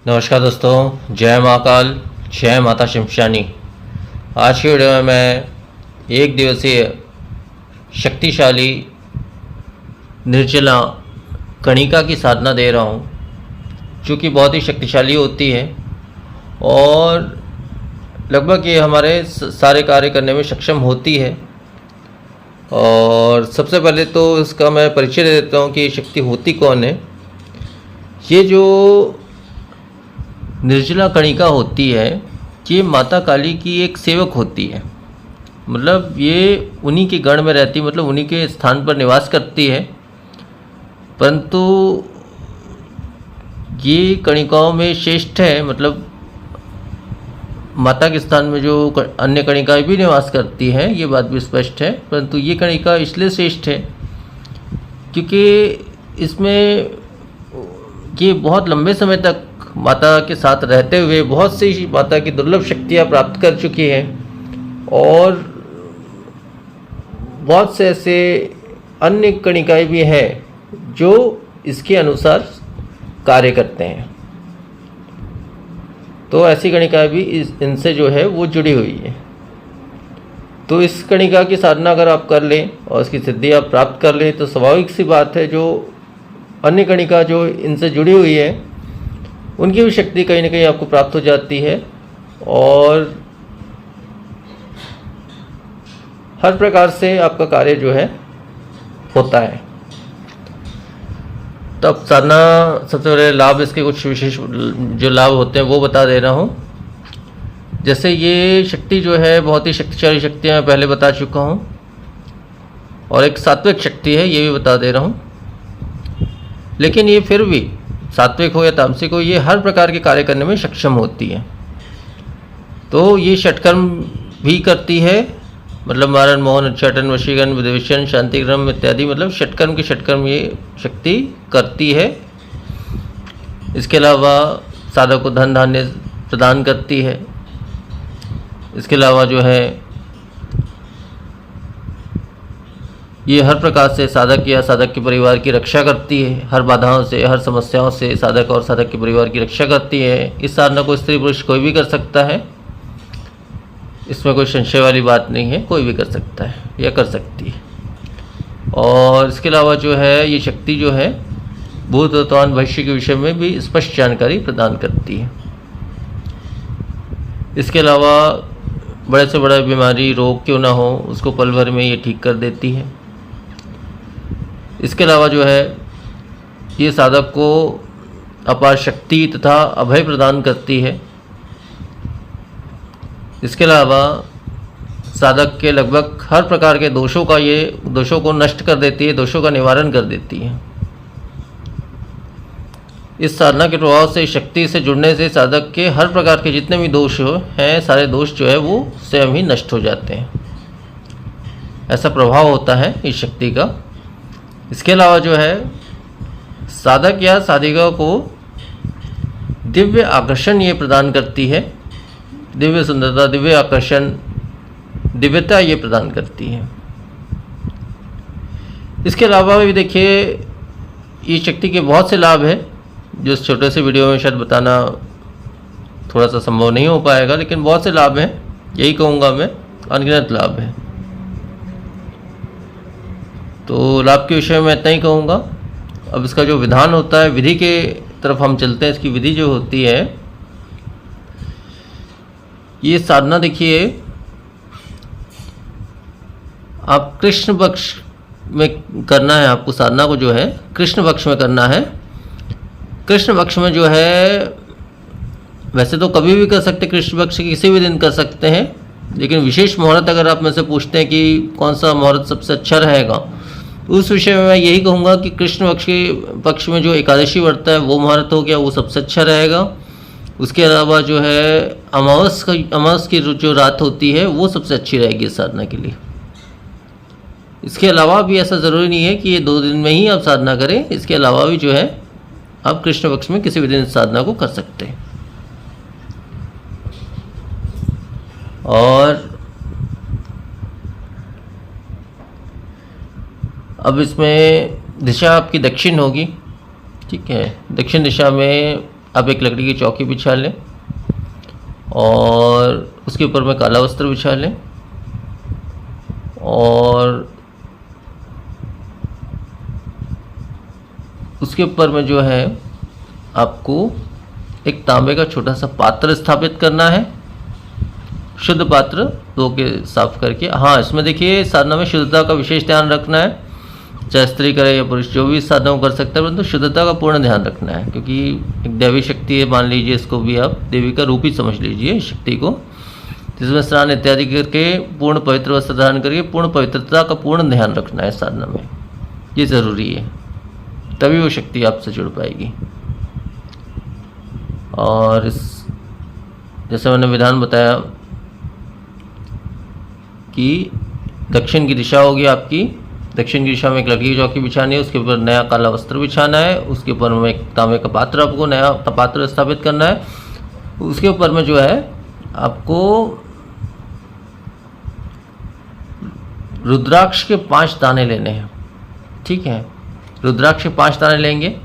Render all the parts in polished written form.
नमस्कार दोस्तों, जय महाकाल, जय माता शिमशानी। आज की वीडियो में मैं एक दिवसीय शक्तिशाली निर्जला कणिका की साधना दे रहा हूँ, जो कि बहुत ही शक्तिशाली होती है और लगभग ये हमारे सारे कार्य करने में सक्षम होती है। और सबसे पहले तो इसका मैं परिचय दे देता हूँ कि ये शक्ति होती कौन है। ये जो निर्जला कणिका होती है, ये माता काली की एक सेवक होती है। मतलब ये उन्हीं के गण में रहती है, मतलब उन्हीं के स्थान पर निवास करती है। परंतु ये कणिकाओं में श्रेष्ठ है, मतलब माता के स्थान में जो अन्य कणिकाएं भी निवास करती हैं, ये बात भी स्पष्ट है। परंतु ये कणिका इसलिए श्रेष्ठ है क्योंकि इसमें ये बहुत लंबे समय तक माता के साथ रहते हुए बहुत सी माता की दुर्लभ शक्तियाँ प्राप्त कर चुकी हैं और बहुत से ऐसे अन्य कणिकाएं भी हैं जो इसके अनुसार कार्य करते हैं। तो ऐसी कणिकाएं भी इनसे जो है वो जुड़ी हुई है। तो इस कणिका की साधना अगर आप कर लें और इसकी सिद्धि आप प्राप्त कर लें तो स्वाभाविक सी बात है, जो अन्य कणिका जो इनसे जुड़ी हुई है उनकी भी शक्ति कहीं ना कहीं आपको प्राप्त हो जाती है और हर प्रकार से आपका कार्य जो है होता है। तो अब साधना सबसे पहले लाभ, इसके कुछ विशेष जो लाभ होते हैं वो बता दे रहा हूँ। जैसे ये शक्ति जो है बहुत ही शक्तिशाली शक्ति है, मैं पहले बता चुका हूँ, और एक सात्विक शक्ति है, ये भी बता दे रहा हूँ। लेकिन ये फिर भी सात्विक हो या तामसिक हो, ये हर प्रकार के कार्य करने में सक्षम होती है। तो ये षटकर्म भी करती है, मतलब मारण, मोहन, उच्चाटन, वशीकरण, विदेशन, शांतिक्रम इत्यादि, मतलब षटकर्म के षटकर्म ये शक्ति करती है। इसके अलावा साधक को धन धान्य प्रदान करती है। इसके अलावा जो है ये हर प्रकार से साधक या साधक के परिवार की रक्षा करती है, हर बाधाओं से, हर समस्याओं से साधक और साधक के परिवार की रक्षा करती है। इस साधना को स्त्री पुरुष कोई भी कर सकता है, इसमें कोई संशय वाली बात नहीं है, कोई भी कर सकता है या कर सकती है। और इसके अलावा जो है ये शक्ति जो है भूत, वर्तमान, भविष्य के विषय में भी स्पष्ट जानकारी प्रदान करती है। इसके अलावा बड़े से बड़ा बीमारी, रोग क्यों ना हो, उसको पल भर में ये ठीक कर देती है। इसके अलावा जो है ये साधक को अपार शक्ति तथा अभय प्रदान करती है। इसके अलावा साधक के लगभग हर प्रकार के दोषों को नष्ट कर देती है, दोषों का निवारण कर देती है। इस साधना के प्रभाव से, शक्ति से जुड़ने से साधक के हर प्रकार के जितने भी दोष हैं, सारे दोष जो है वो स्वयं ही नष्ट हो जाते हैं। ऐसा प्रभाव होता है इस शक्ति का। इसके अलावा जो है साधक या साधिका को दिव्य आकर्षण ये प्रदान करती है, दिव्य सुंदरता, दिव्य आकर्षण, दिव्यता ये प्रदान करती है। इसके अलावा भी देखिए ये शक्ति के बहुत से लाभ हैं, जो इस छोटे से वीडियो में शायद बताना थोड़ा सा संभव नहीं हो पाएगा, लेकिन बहुत से लाभ हैं, यही कहूँगा मैं, अनगिनत लाभ हैं। तो लाभ के विषय में इतना ही कहूँगा। अब इसका जो विधान होता है, विधि के तरफ हम चलते हैं। इसकी विधि जो होती है, ये साधना देखिए आप कृष्ण पक्ष में करना है। आपको साधना को जो है कृष्ण पक्ष में करना है। कृष्ण पक्ष में जो है, वैसे तो कभी भी कर सकते, कृष्ण पक्ष के किसी भी दिन कर सकते हैं, लेकिन विशेष मुहूर्त अगर आप में से पूछते हैं कि कौन सा मुहूर्त सबसे अच्छा रहेगा, उस विषय में मैं यही कहूँगा कि कृष्ण पक्ष के पक्ष में जो एकादशी व्रत है वो मुहूर्त हो गया, वो सबसे अच्छा रहेगा। उसके अलावा जो है अमावस की जो रात होती है वो सबसे अच्छी रहेगी इस साधना के लिए। इसके अलावा भी ऐसा ज़रूरी नहीं है कि ये 2 दिन में ही आप साधना करें। इसके अलावा भी जो है आप कृष्ण पक्ष में किसी भी दिन साधना को कर सकते हैं। और अब इसमें दिशा आपकी दक्षिण होगी, ठीक है। दक्षिण दिशा में आप एक लकड़ी की चौकी बिछा लें और उसके ऊपर में काला वस्त्र बिछा लें और उसके ऊपर में जो है आपको एक तांबे का छोटा सा पात्र स्थापित करना है, शुद्ध पात्र धो के साफ करके। हाँ, इसमें देखिए साधना में शुद्धता का विशेष ध्यान रखना है, चाहे स्त्री करे या पुरुष, जो भी साधना को कर सकता है, परंतु शुद्धता का पूर्ण ध्यान रखना है, क्योंकि एक दैवी शक्ति है, मान लीजिए इसको भी आप देवी का रूप ही समझ लीजिए शक्ति को। जिसमें स्नान इत्यादि करके पूर्ण पवित्र वस्त्र धारण करके पूर्ण पवित्रता का पूर्ण ध्यान रखना है साधना में, ये ज़रूरी है, तभी वो शक्ति आपसे जुड़ पाएगी। और इस जैसे मैंने विधान बताया कि दक्षिण की दिशा होगी आपकी, दक्षिण की दिशा में एक लकड़ी की चौकी बिछानी है, उसके ऊपर नया काला वस्त्र बिछाना है, उसके ऊपर में एक तांबे का पात्र, आपको नया पात्र स्थापित करना है। उसके ऊपर में जो है आपको रुद्राक्ष के 5 दाने लेने हैं, ठीक है। रुद्राक्ष के 5 दाने लेंगे।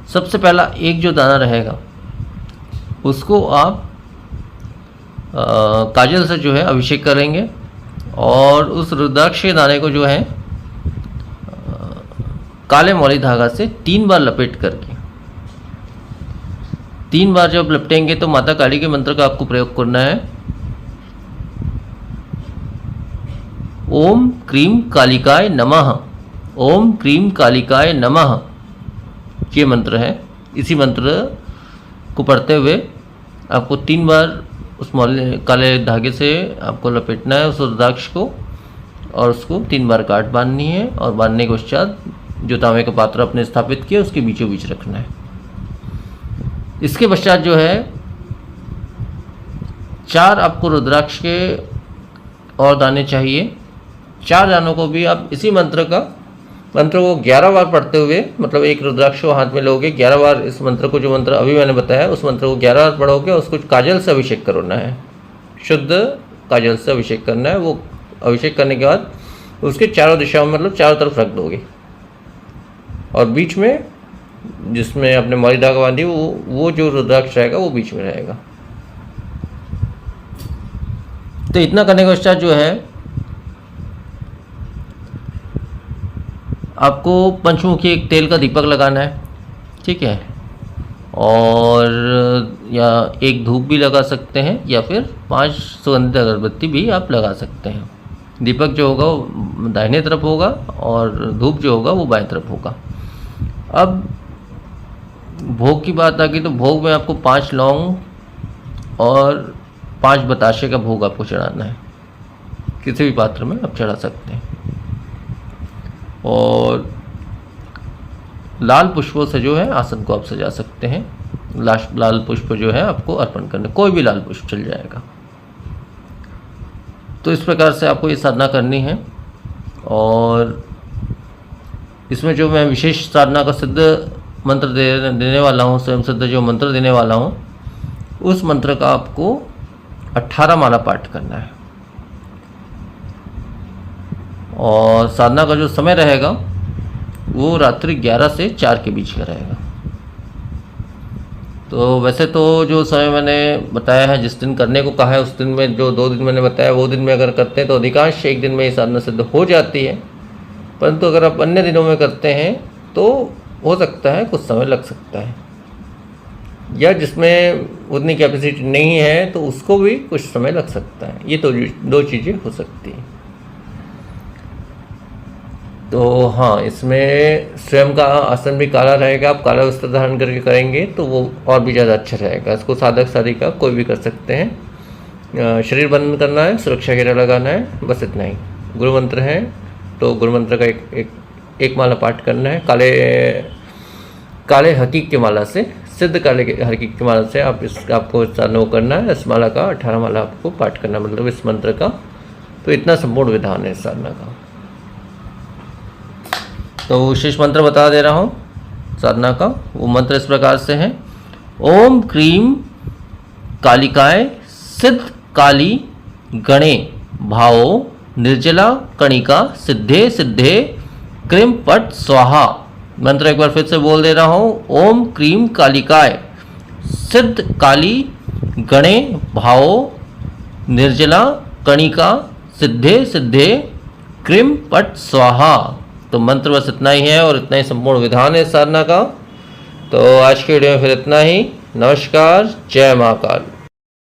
सबसे पहला एक जो दाना रहेगा उसको आप काजल से जो है अभिषेक करेंगे और उस रुद्राक्ष के दाने को जो है काले मौली धागा से 3 बार लपेट करके, 3 बार जब लपटेंगे तो माता काली के मंत्र का आपको प्रयोग करना है। ओम क्रीम कालिकाय नमः, ओम क्रीम कालिकाय नमः, ये मंत्र है। इसी मंत्र को पढ़ते हुए आपको 3 बार उस मौली काले धागे से आपको लपेटना है उस रुद्राक्ष को और उसको 3 बार गांठ बांधनी है और बांधने के पश्चात जो तांबे का पात्र आपने स्थापित किया उसके बीचों बीच रखना है। इसके पश्चात जो है 4 आपको रुद्राक्ष के और दाने चाहिए। 4 दानों को भी आप इसी मंत्र को 11 बार पढ़ते हुए, मतलब एक रुद्राक्ष को हाथ में लोगे, 11 बार इस मंत्र को, जो मंत्र अभी मैंने बताया उस मंत्र को 11 बार पढ़ोगे, उसको काजल से अभिषेक करना है, शुद्ध काजल से अभिषेक करना है। वो अभिषेक करने के बाद उसके चारों दिशाओं में, मतलब चारों तरफ रख दोगे और बीच में जिसमें आपने मौली धागा बांधी वो जो रुद्राक्ष रहेगा वो बीच में रहेगा। तो इतना करने के पश्चात जो है आपको पंचमुखी एक तेल का दीपक लगाना है, ठीक है। और या एक धूप भी लगा सकते हैं या फिर 5 सुगंधित अगरबत्ती भी आप लगा सकते हैं। दीपक जो होगा वो दाहिने तरफ होगा और धूप जो होगा वो बाएं तरफ होगा। अब भोग की बात आ गई तो भोग में आपको 5 लौंग और 5 बताशे का भोग आपको चढ़ाना है। किसी भी पात्र में आप चढ़ा सकते हैं और लाल पुष्पों से जो है आसन को आप सजा सकते हैं। लाल पुष्प जो है आपको अर्पण करने, कोई भी लाल पुष्प चल जाएगा। तो इस प्रकार से आपको ये साधना करनी है और इसमें जो मैं विशेष साधना का सिद्ध मंत्र देने वाला हूँ, स्वयं सिद्ध जो मंत्र देने वाला हूँ, उस मंत्र का आपको 18 माला पाठ करना है। और साधना का जो समय रहेगा वो रात्रि 11 से 4 के बीच का रहेगा। तो वैसे तो जो समय मैंने बताया है, जिस दिन करने को कहा है उस दिन में, जो 2 दिन मैंने बताया वो दिन में अगर करते हैं तो अधिकांश एक दिन में ये साधना सिद्ध हो जाती है। परंतु अगर आप अन्य दिनों में करते हैं तो हो सकता है कुछ समय लग सकता है, या जिसमें उतनी कैपेसिटी नहीं है तो उसको भी कुछ समय लग सकता है। ये तो 2 चीज़ें हो सकती हैं। तो हाँ, इसमें स्वयं का आसन भी काला रहेगा, आप काला वस्त्र धारण करके करेंगे तो वो और भी ज़्यादा अच्छा रहेगा। इसको साधक साधिका कोई भी कर सकते हैं। शरीर बंद करना है, सुरक्षा घेरा लगाना है, बस इतना ही। गुरु मंत्र है तो गुरु मंत्र का एक माला पाठ करना है। काले हकीक की माला से, सिद्ध काले हकीक की माला से आपको साधना करना है। इस माला का 18 माला आपको पाठ करना, मतलब इस मंत्र का। तो इतना संपूर्ण विधान है इस साधना का। तो विशेष मंत्र बता दे रहा हूँ साधना का। वो मंत्र इस प्रकार से है: ओम क्रीम कालिकाय सिद्ध काली गणे भावो निर्जला कणिका सिद्धे सिद्धे क्रीम पट स्वाहा। मंत्र एक बार फिर से बोल दे रहा हूँ। ओम क्रीम कालिकाय सिद्ध काली गणे भावो निर्जला कणिका सिद्धे सिद्धे क्रीम पट स्वाहा। तो मंत्र बस इतना ही है और इतना ही संपूर्ण विधान है साधना का। तो आज के वीडियो में फिर इतना ही। नमस्कार, जय महाकाल।